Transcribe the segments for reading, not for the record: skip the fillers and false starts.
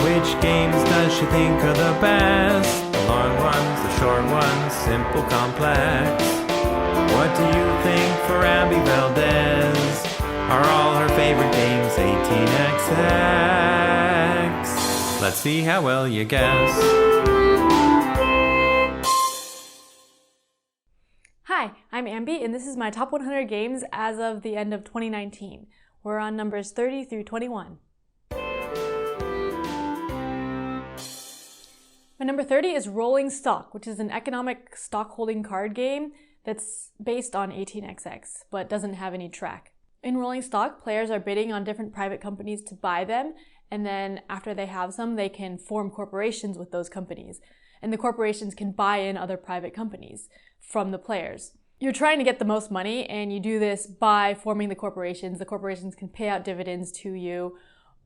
Which games does she think are the best? The long ones, the short ones, simple, complex. What do you think for Ambie Valdez? Are all her favorite games 18xx? Let's see how well you guess. Hi, I'm Ambie, and this is my top 100 games as of the end of 2019. We're on numbers 30 through 21. My number 30 is Rolling Stock, which is an economic stockholding card game that's based on 18xx, but doesn't have any track. In Rolling Stock, players are bidding on different private companies to buy them, and then after they have some, they can form corporations with those companies. And the corporations can buy in other private companies from the players. You're trying to get the most money, and you do this by forming the corporations. The corporations can pay out dividends to you,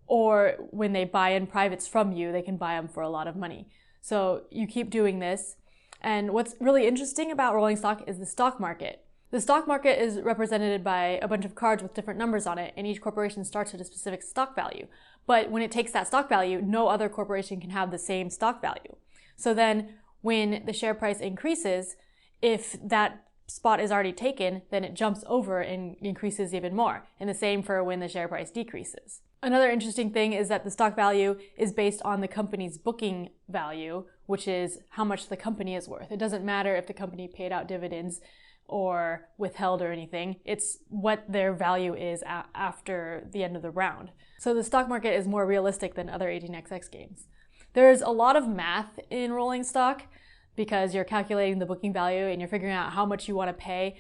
or when they buy in privates from you, they can buy them for a lot of money. So you keep doing this. And what's really interesting about Rolling Stock is the stock market. The stock market is represented by a bunch of cards with different numbers on it, and each corporation starts at a specific stock value. But when it takes that stock value, no other corporation can have the same stock value. So then when the share price increases, if that spot is already taken, then it jumps over and increases even more. And the same for when the share price decreases. Another interesting thing is that the stock value is based on the company's booking value, which is how much the company is worth. It doesn't matter if the company paid out dividends or withheld or anything. It's what their value is after the end of the round. So the stock market is more realistic than other 18xx games. There's a lot of math in Rolling Stock because you're calculating the booking value and you're figuring out how much you want to pay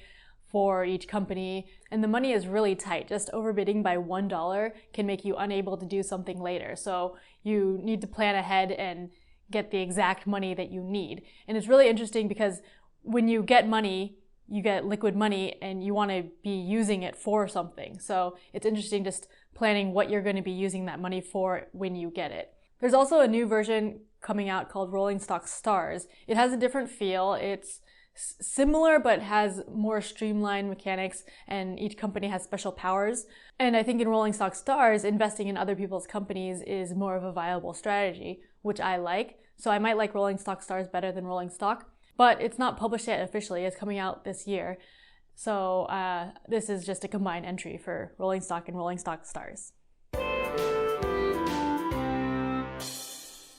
for each company, and the money is really tight. Just overbidding by $1 can make you unable to do something later. So you need to plan ahead and get the exact money that you need. And it's really interesting because when you get money, you get liquid money and you want to be using it for something. So it's interesting just planning what you're going to be using that money for when you get it. There's also a new version coming out called Rolling Stock Stars. It has a different feel. It's similar but has more streamlined mechanics, and each company has special powers. And I think in Rolling Stock Stars, investing in other people's companies is more of a viable strategy, which I like. So I might like Rolling Stock Stars better than Rolling Stock, but it's not published yet officially. It's coming out this year. So this is just a combined entry for Rolling Stock and Rolling Stock Stars.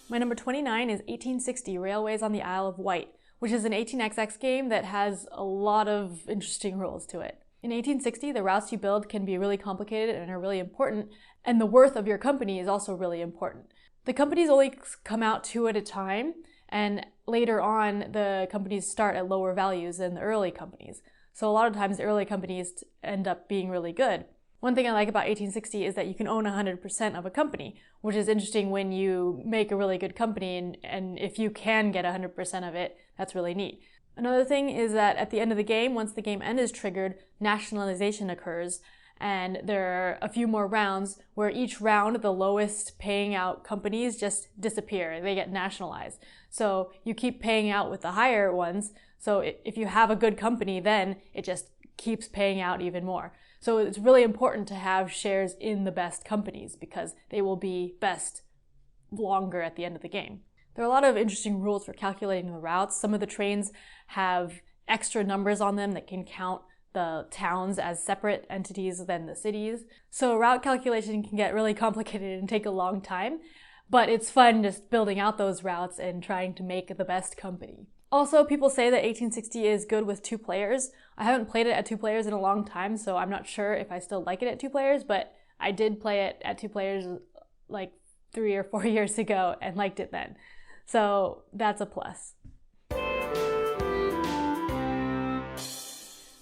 My number 29 is 1860 Railways on the Isle of Wight, which is an 18xx game that has a lot of interesting rules to it. In 1860, the routes you build can be really complicated and are really important, and the worth of your company is also really important. The companies only come out 2 at a time, and later on, the companies start at lower values than the early companies. So a lot of times, the early companies end up being really good. One thing I like about 1860 is that you can own 100% of a company, which is interesting when you make a really good company, and if you can get 100% of it, that's really neat. Another thing is that at the end of the game, once the game end is triggered, nationalization occurs, and there are a few more rounds where each round the lowest paying out companies just disappear. They get nationalized. So you keep paying out with the higher ones, so if you have a good company, then it just keeps paying out even more. So it's really important to have shares in the best companies because they will be best longer at the end of the game. There are a lot of interesting rules for calculating the routes. Some of the trains have extra numbers on them that can count the towns as separate entities than the cities. So route calculation can get really complicated and take a long time, but it's fun just building out those routes and trying to make the best company. Also, people say that 1860 is good with 2 players. I haven't played it at 2 players in a long time, so I'm not sure if I still like it at 2 players, but I did play it at 2 players like 3 or 4 years ago and liked it then. So that's a plus.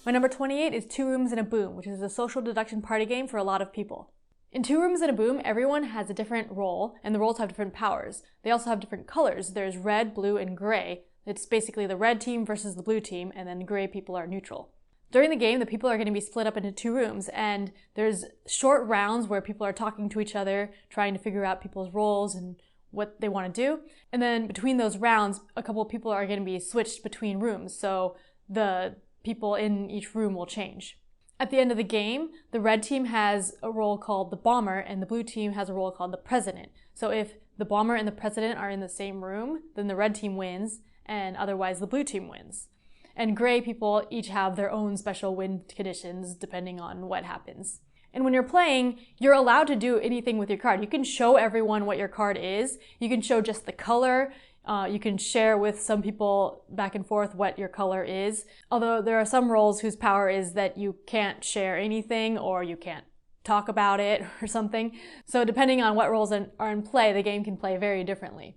My number 28 is 2 Rooms and a Boom, which is a social deduction party game for a lot of people. In 2 Rooms and a Boom, everyone has a different role, and the roles have different powers. They also have different colors. There's red, blue, and gray. It's basically the red team versus the blue team, and then gray people are neutral. During the game, the people are going to be split up into 2 rooms, and there's short rounds where people are talking to each other, trying to figure out people's roles and what they want to do. And then between those rounds, a couple of people are going to be switched between rooms, so the people in each room will change. At the end of the game, the red team has a role called the bomber, and the blue team has a role called the president. So if the bomber and the president are in the same room, then the red team wins, and otherwise the blue team wins. And gray people each have their own special win conditions depending on what happens. And when you're playing, you're allowed to do anything with your card. You can show everyone what your card is. You can show just the color. You can share with some people back and forth what your color is. Although there are some roles whose power is that you can't share anything or you can't talk about it or something. So depending on what roles are in play, the game can play very differently.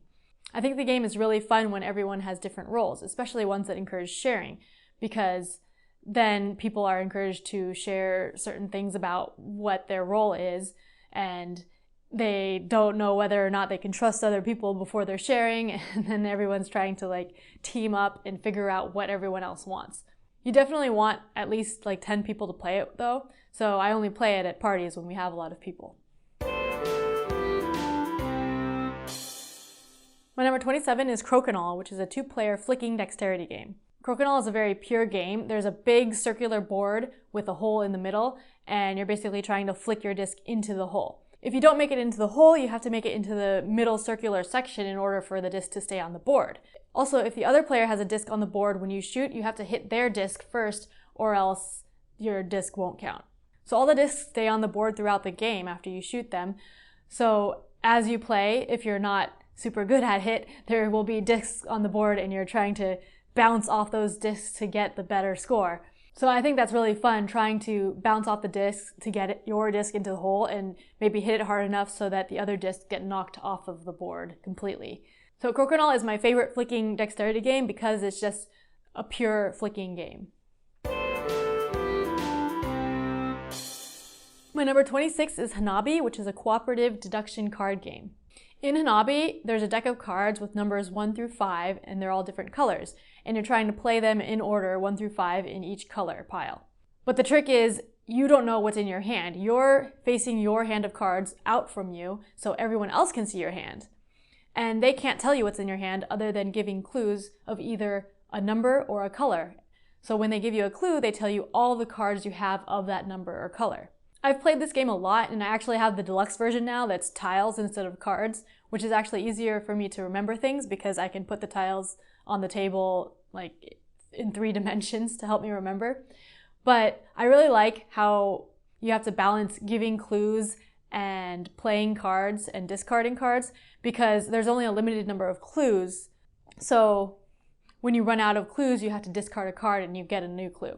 I think the game is really fun when everyone has different roles, especially ones that encourage sharing, because then people are encouraged to share certain things about what their role is, and they don't know whether or not they can trust other people before they're sharing, and then everyone's trying to team up and figure out what everyone else wants. You definitely want at least 10 people to play it though, so I only play it at parties when we have a lot of people. My number 27 is Crokinole, which is a 2-player flicking dexterity game. Crokinole is a very pure game. There's a big circular board with a hole in the middle, and you're basically trying to flick your disc into the hole. If you don't make it into the hole, you have to make it into the middle circular section in order for the disc to stay on the board. Also, if the other player has a disc on the board when you shoot, you have to hit their disc first, or else your disc won't count. So all the discs stay on the board throughout the game after you shoot them. So as you play, if you're not super good at it, there will be discs on the board and you're trying to bounce off those discs to get the better score. So I think that's really fun, trying to bounce off the disc to get your disc into the hole and maybe hit it hard enough so that the other discs get knocked off of the board completely. So Crokinole is my favorite flicking dexterity game because it's just a pure flicking game. My number 26 is Hanabi, which is a cooperative deduction card game. In Hanabi, there's a deck of cards with numbers 1 through 5, and they're all different colors, and you're trying to play them in order 1 through 5 in each color pile. But the trick is, you don't know what's in your hand. You're facing your hand of cards out from you, so everyone else can see your hand. And they can't tell you what's in your hand other than giving clues of either a number or a color. So when they give you a clue, they tell you all the cards you have of that number or color. I've played this game a lot, and I actually have the deluxe version now that's tiles instead of cards, which is actually easier for me to remember things because I can put the tiles on the table in 3 dimensions to help me remember. But I really like how you have to balance giving clues and playing cards and discarding cards because there's only a limited number of clues. So when you run out of clues, you have to discard a card and you get a new clue.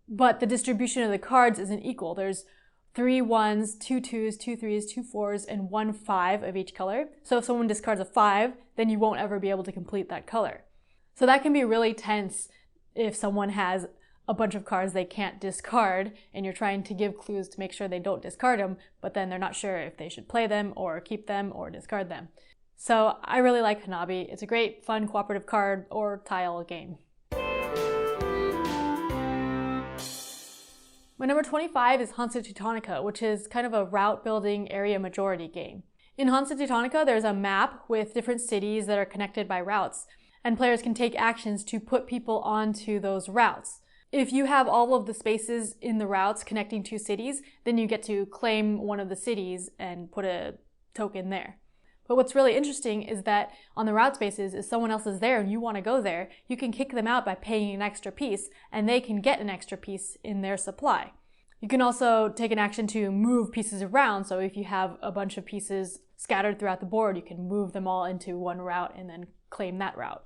But the distribution of the cards isn't equal. There's 3 1s, 2 2s, 2 3s, 2 4s, and 1 5 of each color. So if someone discards a 5, then you won't ever be able to complete that color. So that can be really tense if someone has a bunch of cards they can't discard and you're trying to give clues to make sure they don't discard them, but then they're not sure if they should play them or keep them or discard them. So I really like Hanabi. It's a great, fun, cooperative card or tile game. My number 25 is Hansa Teutonica, which is kind of a route-building area majority game. In Hansa Teutonica, there's a map with different cities that are connected by routes, and players can take actions to put people onto those routes. If you have all of the spaces in the routes connecting 2 cities, then you get to claim one of the cities and put a token there. But what's really interesting is that on the route spaces, if someone else is there and you want to go there, you can kick them out by paying an extra piece, and they can get an extra piece in their supply. You can also take an action to move pieces around, so if you have a bunch of pieces scattered throughout the board, you can move them all into one route and then claim that route.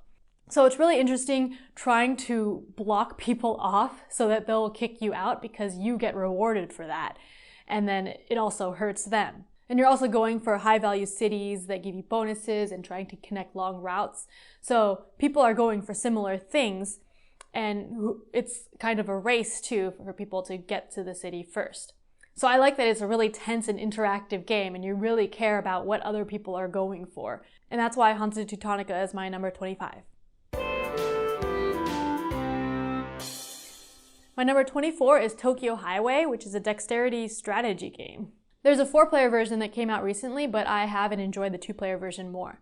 So it's really interesting trying to block people off so that they'll kick you out because you get rewarded for that, and then it also hurts them. And you're also going for high-value cities that give you bonuses and trying to connect long routes. So people are going for similar things, and it's kind of a race, too, for people to get to the city first. So I like that it's a really tense and interactive game, and you really care about what other people are going for. And that's why Hansa Teutonica is my number 25. My number 24 is Tokyo Highway, which is a dexterity strategy game. There's a 4-player version that came out recently, but I have and enjoyed the 2-player version more.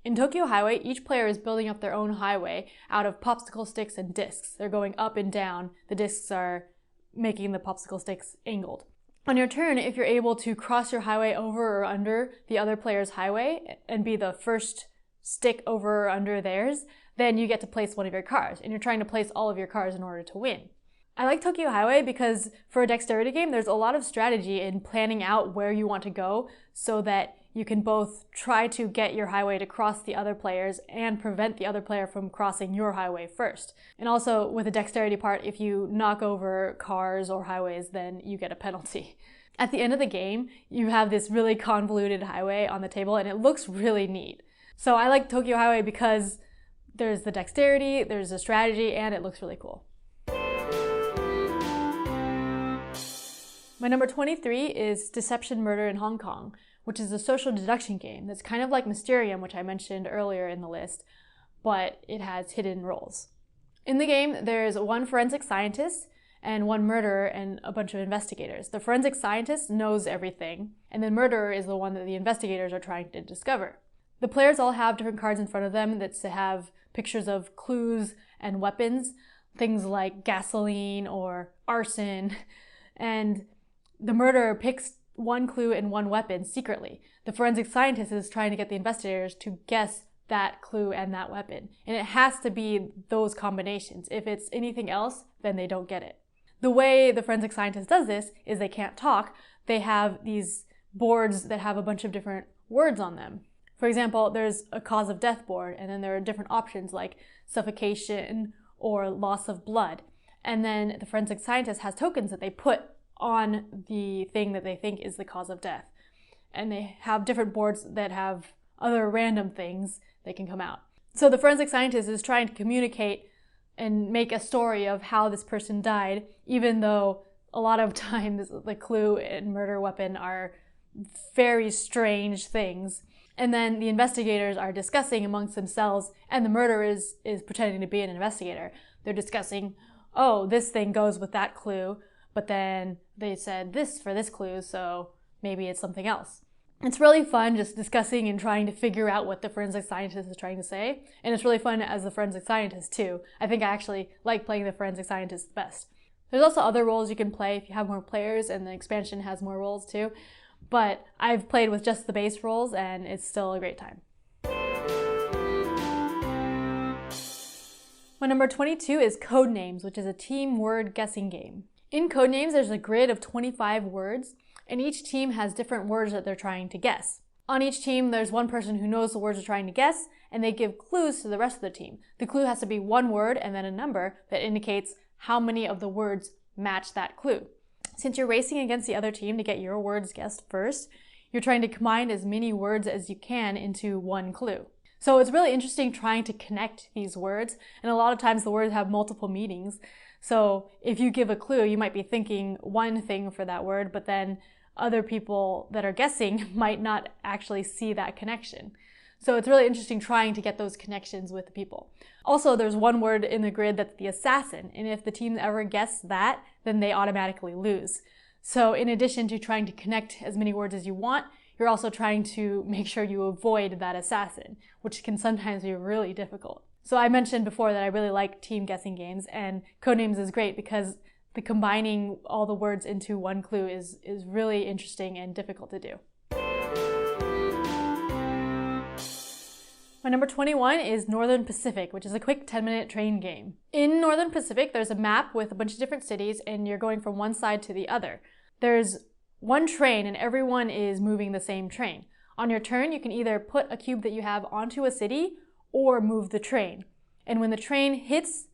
In Tokyo Highway, each player is building up their own highway out of popsicle sticks and discs. They're going up and down. The discs are making the popsicle sticks angled. On your turn, if you're able to cross your highway over or under the other player's highway and be the first stick over or under theirs, then you get to place one of your cars, and you're trying to place all of your cars in order to win. I like Tokyo Highway because for a dexterity game, there's a lot of strategy in planning out where you want to go so that you can both try to get your highway to cross the other players and prevent the other player from crossing your highway first. And also with the dexterity part, if you knock over cars or highways, then you get a penalty. At the end of the game, you have this really convoluted highway on the table and it looks really neat. So I like Tokyo Highway because there's the dexterity, there's the strategy, and it looks really cool. My number 23 is Deception Murder in Hong Kong, which is a social deduction game that's kind of like Mysterium, which I mentioned earlier in the list, but it has hidden roles. In the game, there's one forensic scientist and one murderer and a bunch of investigators. The forensic scientist knows everything, and the murderer is the one that the investigators are trying to discover. The players all have different cards in front of them that have pictures of clues and weapons, things like gasoline or arson, and the murderer picks one clue and one weapon secretly. The forensic scientist is trying to get the investigators to guess that clue and that weapon. And it has to be those combinations. If it's anything else, then they don't get it. The way the forensic scientist does this is they can't talk. They have these boards that have a bunch of different words on them. For example, there's a cause of death board, and then there are different options like suffocation or loss of blood. And then the forensic scientist has tokens that they put on the thing that they think is the cause of death. And they have different boards that have other random things that can come out. So the forensic scientist is trying to communicate and make a story of how this person died, even though a lot of times the clue and murder weapon are very strange things. And then the investigators are discussing amongst themselves, and the murderer is pretending to be an investigator. They're discussing, oh, this thing goes with that clue, but then they said this for this clue, so maybe it's something else. It's really fun just discussing and trying to figure out what the forensic scientist is trying to say, and it's really fun as the forensic scientist too. I think I actually like playing the forensic scientist the best. There's also other roles you can play if you have more players, and the expansion has more roles too, but I've played with just the base roles and it's still a great time. My number 22 is Codenames, which is a team word guessing game. In Codenames, there's a grid of 25 words, and each team has different words that they're trying to guess. On each team, there's one person who knows the words they're trying to guess, and they give clues to the rest of the team. The clue has to be one word and then a number that indicates how many of the words match that clue. Since you're racing against the other team to get your words guessed first, you're trying to combine as many words as you can into one clue. So it's really interesting trying to connect these words, and a lot of times the words have multiple meanings. So if you give a clue, you might be thinking one thing for that word, but then other people that are guessing might not actually see that connection. So it's really interesting trying to get those connections with the people. Also, there's one word in the grid that's the assassin, and if the team ever guess that, then they automatically lose. So in addition to trying to connect as many words as you want, you're also trying to make sure you avoid that assassin, which can sometimes be really difficult. So I mentioned before that I really like team guessing games, and Codenames is great because the combining all the words into one clue is really interesting and difficult to do. My number 21 is Northern Pacific, which is a quick 10-minute train game. In Northern Pacific, there's a map with a bunch of different cities, and you're going from one side to the other. There's one train, and everyone is moving the same train. On your turn, you can either put a cube that you have onto a city or move the train. And when the train hits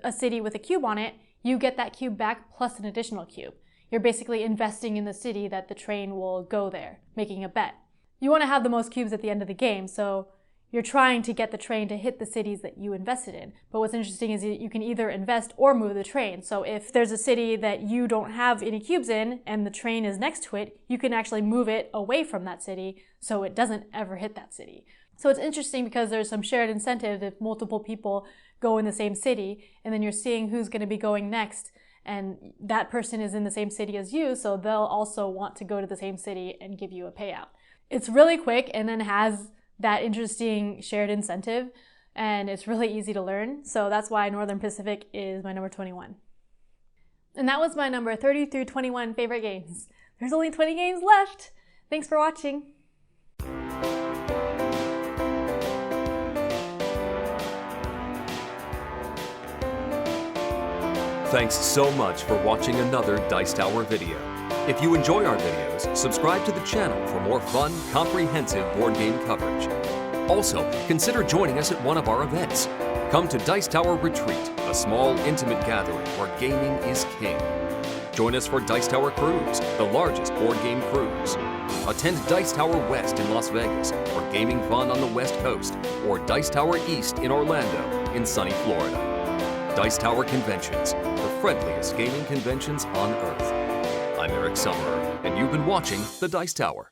a city with a cube on it, you get that cube back plus an additional cube. You're basically investing in the city that the train will go there, making a bet. You want to have the most cubes at the end of the game, so you're trying to get the train to hit the cities that you invested in. But what's interesting is you can either invest or move the train. So if there's a city that you don't have any cubes in and the train is next to it, you can actually move it away from that city so it doesn't ever hit that city. So it's interesting because there's some shared incentive if multiple people go in the same city, and then you're seeing who's going to be going next, and that person is in the same city as you, so they'll also want to go to the same city and give you a payout. It's really quick and then has that interesting shared incentive, and it's really easy to learn, so that's why Northern Pacific is my number 21. And that was my number 30 through 21 favorite games. There's only 20 games left. Thanks for watching. Thanks so much for watching another Dice Tower video. If you enjoy our videos, subscribe to the channel for more fun, comprehensive board game coverage. Also, consider joining us at one of our events. Come to Dice Tower Retreat, a small, intimate gathering where gaming is king. Join us for Dice Tower Cruise, the largest board game cruise. Attend Dice Tower West in Las Vegas for gaming fun on the West Coast, or Dice Tower East in Orlando in sunny Florida. Dice Tower Conventions, the friendliest gaming conventions on Earth. I'm Eric Summerer, and you've been watching The Dice Tower.